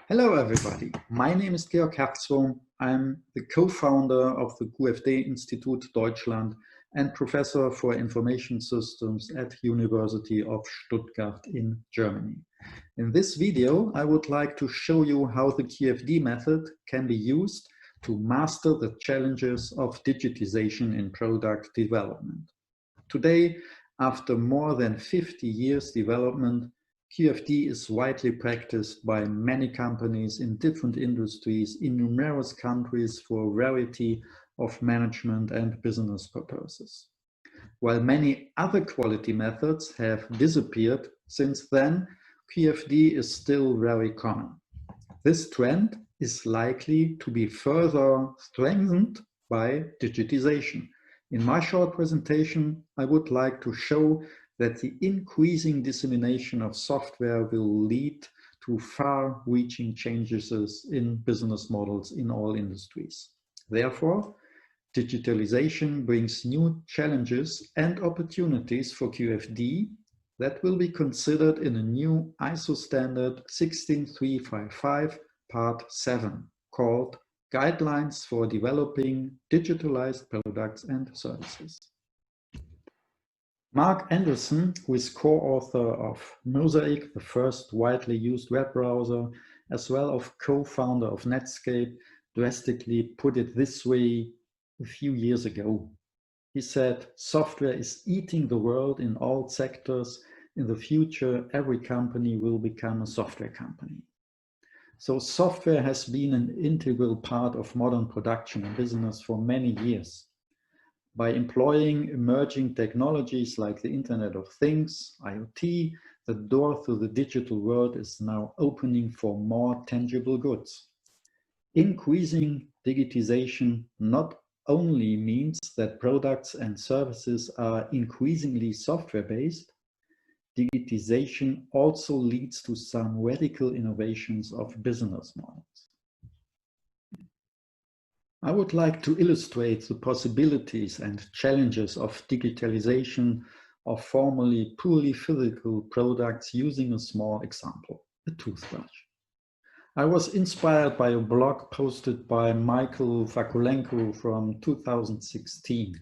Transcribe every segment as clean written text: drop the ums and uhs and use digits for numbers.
Hello everybody, my name is Georg Herzwurm. I'm the co-founder of the QFD-Institut Deutschland and professor for information systems at University of Stuttgart in Germany. In this video, I would like to show you how the QFD method can be used to master the challenges of digitization in product development. Today, after more than 50 years development, QFD is widely practiced by many companies in different industries in numerous countries for a variety of management and business purposes. While many other quality methods have disappeared since then, QFD is still very common. This trend is likely to be further strengthened by digitization. In my short presentation, I would like to show that the increasing dissemination of software will lead to far-reaching changes in business models in all industries. Therefore, digitalization brings new challenges and opportunities for QFD that will be considered in a new ISO standard 16355 Part 7 called Guidelines for Developing Digitalized Products and Services. Mark Anderson, who is co-author of Mosaic, the first widely used web browser, as well as co-founder of Netscape, drastically put it this way a few years ago. He said, "Software is eating the world in all sectors. In the future, every company will become a software company." So software has been an integral part of modern production and business for many years. By employing emerging technologies like the Internet of Things, IoT, the door to the digital world is now opening for more tangible goods. Increasing digitization not only means that products and services are increasingly software-based, digitization also leads to some radical innovations of business models. I would like to illustrate the possibilities and challenges of digitalization of formerly purely physical products using a small example, a toothbrush. I was inspired by a blog posted by Michael Vakulenko from 2016.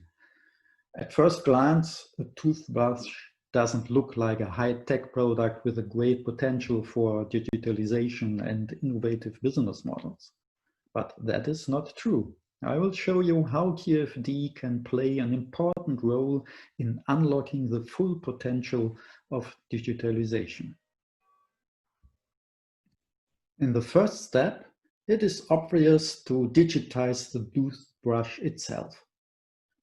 At first glance, a toothbrush doesn't look like a high-tech product with a great potential for digitalization and innovative business models. But that is not true. I will show you how QFD can play an important role in unlocking the full potential of digitalization. In the first step, it is obvious to digitize the toothbrush itself.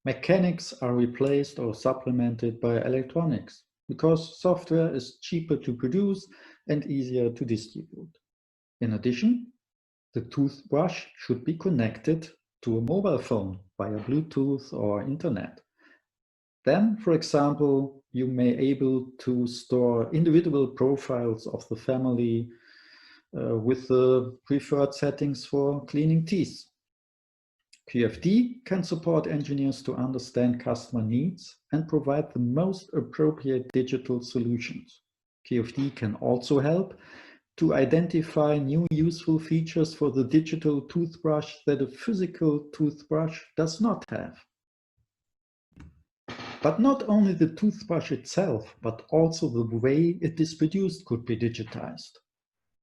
Mechanics are replaced or supplemented by electronics because software is cheaper to produce and easier to distribute. In addition, the toothbrush should be connected to a mobile phone via Bluetooth or internet. Then, for example, you may be able to store individual profiles of the family with the preferred settings for cleaning teeth. QFD can support engineers to understand customer needs and provide the most appropriate digital solutions. QFD can also help to identify new useful features for the digital toothbrush that a physical toothbrush does not have. But not only the toothbrush itself, but also the way it is produced could be digitized.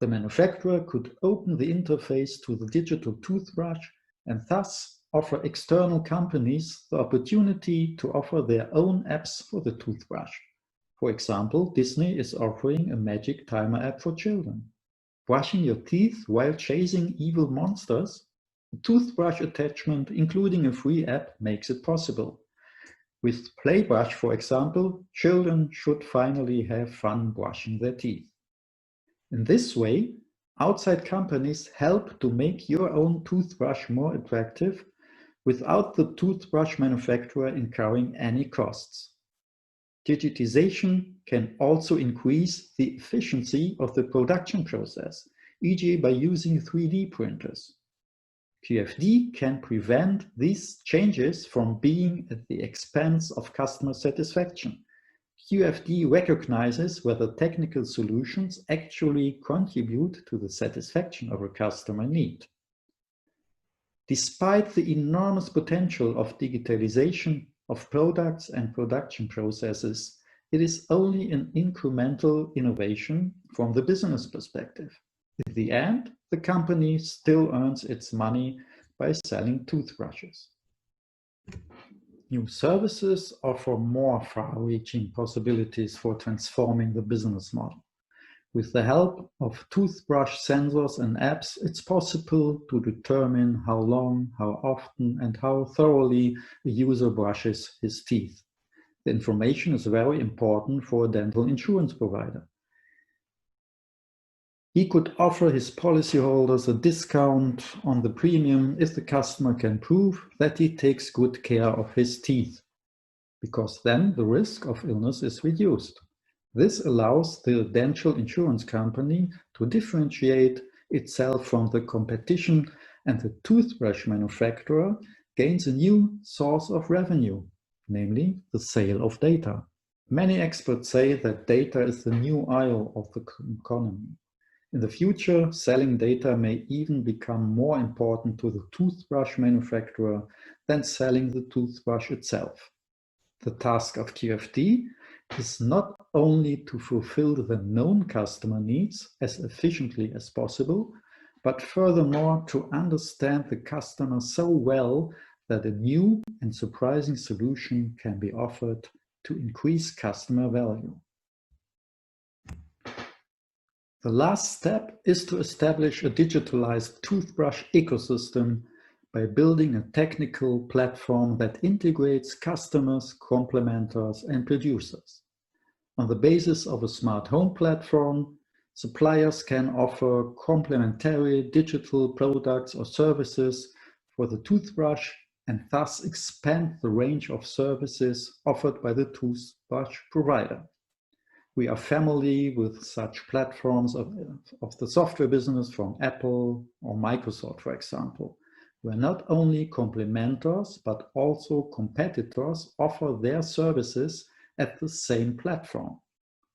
The manufacturer could open the interface to the digital toothbrush and thus offer external companies the opportunity to offer their own apps for the toothbrush. For example, Disney is offering a magic timer app for children. Brushing your teeth while chasing evil monsters? A toothbrush attachment, including a free app, makes it possible. With Playbrush, for example, children should finally have fun brushing their teeth. In this way, outside companies help to make your own toothbrush more attractive without the toothbrush manufacturer incurring any costs. Digitization can also increase the efficiency of the production process, e.g. by using 3D printers. QFD can prevent these changes from being at the expense of customer satisfaction. QFD recognizes whether technical solutions actually contribute to the satisfaction of a customer need. Despite the enormous potential of digitalization of products and production processes, it is only an incremental innovation from the business perspective. In the end, the company still earns its money by selling toothbrushes. New services offer more far-reaching possibilities for transforming the business model. With the help of toothbrush sensors and apps, it's possible to determine how long, how often, and how thoroughly a user brushes his teeth. The information is very important for a dental insurance provider. He could offer his policyholders a discount on the premium if the customer can prove that he takes good care of his teeth, because then the risk of illness is reduced. This allows the dental insurance company to differentiate itself from the competition, and the toothbrush manufacturer gains a new source of revenue, namely the sale of data. Many experts say that data is the new oil of the economy. In the future, selling data may even become more important to the toothbrush manufacturer than selling the toothbrush itself. The task of QFD is not only to fulfill the known customer needs as efficiently as possible, but furthermore to understand the customer so well that a new and surprising solution can be offered to increase customer value. The last step is to establish a digitalized toothbrush ecosystem by building a technical platform that integrates customers, complementors, and producers. On the basis of a smart home platform, suppliers can offer complementary digital products or services for the toothbrush and thus expand the range of services offered by the toothbrush provider. We are familiar with such platforms of the software business from Apple or Microsoft, for example, where not only complementors but also competitors offer their services at the same platform.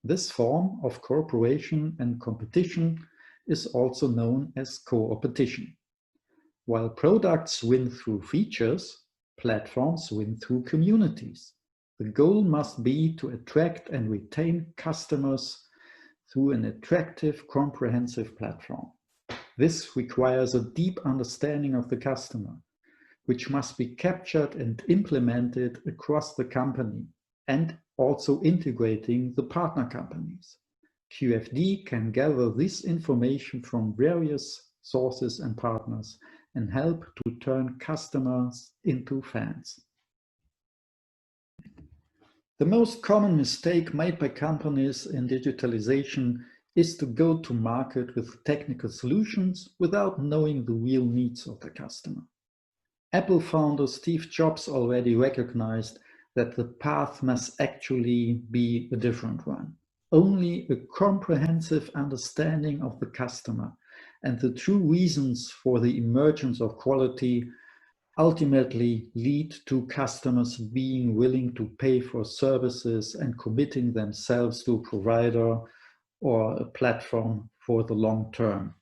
This form of cooperation and competition is also known as co-opetition. While products win through features, platforms win through communities. The goal must be to attract and retain customers through an attractive, comprehensive platform. This requires a deep understanding of the customer, which must be captured and implemented across the company, and also integrating the partner companies. QFD can gather this information from various sources and partners and help to turn customers into fans. The most common mistake made by companies in digitalization is to go to market with technical solutions without knowing the real needs of the customer. Apple founder Steve Jobs already recognized that the path must actually be a different one. Only a comprehensive understanding of the customer and the true reasons for the emergence of quality ultimately lead to customers being willing to pay for services and committing themselves to a provider or a platform for the long term.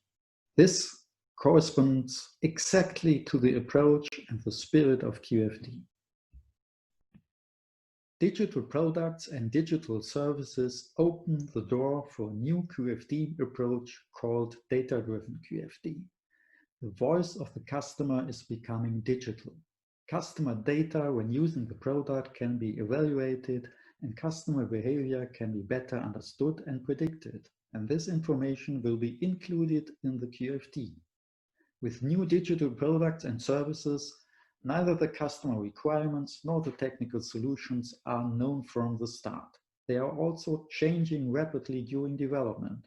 This corresponds exactly to the approach and the spirit of QFD. Digital products and digital services open the door for a new QFD approach called data-driven QFD. The voice of the customer is becoming digital. Customer data when using the product can be evaluated and customer behavior can be better understood and predicted. And this information will be included in the QFD. With new digital products and services, neither the customer requirements nor the technical solutions are known from the start. They are also changing rapidly during development.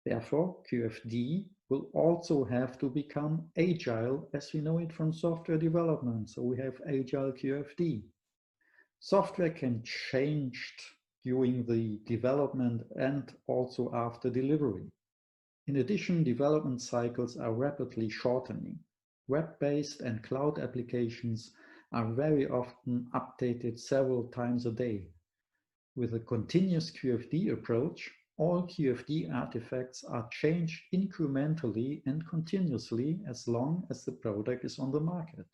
Therefore, QFD will also have to become agile as we know it from software development. So we have agile QFD. Software can change during the development and also after delivery. In addition, development cycles are rapidly shortening. Web-based and cloud applications are very often updated several times a day. With a continuous QFD approach, all QFD artifacts are changed incrementally and continuously as long as the product is on the market.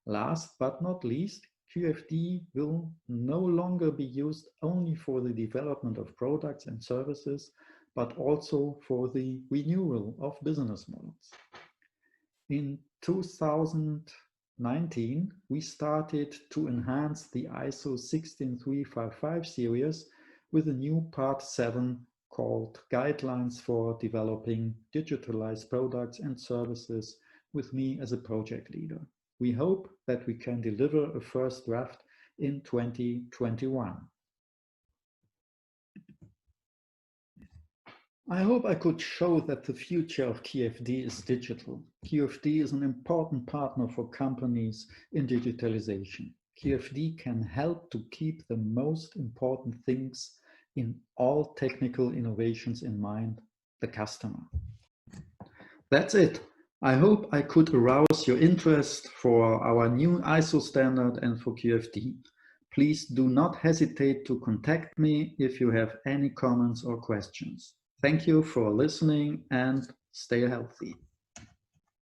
Last but not least, QFD will no longer be used only for the development of products and services, but also for the renewal of business models. In 2019, we started to enhance the ISO 16355 series with a new Part 7 called Guidelines for Developing Digitalized Products and Services, with me as a project leader. We hope that we can deliver a first draft in 2021. I hope I could show that the future of QFD is digital. QFD is an important partner for companies in digitalization. QFD can help to keep the most important things in all technical innovations in mind, the customer. That's it. I hope I could arouse your interest for our new ISO standard and for QFD. Please do not hesitate to contact me if you have any comments or questions. Thank you for listening and stay healthy.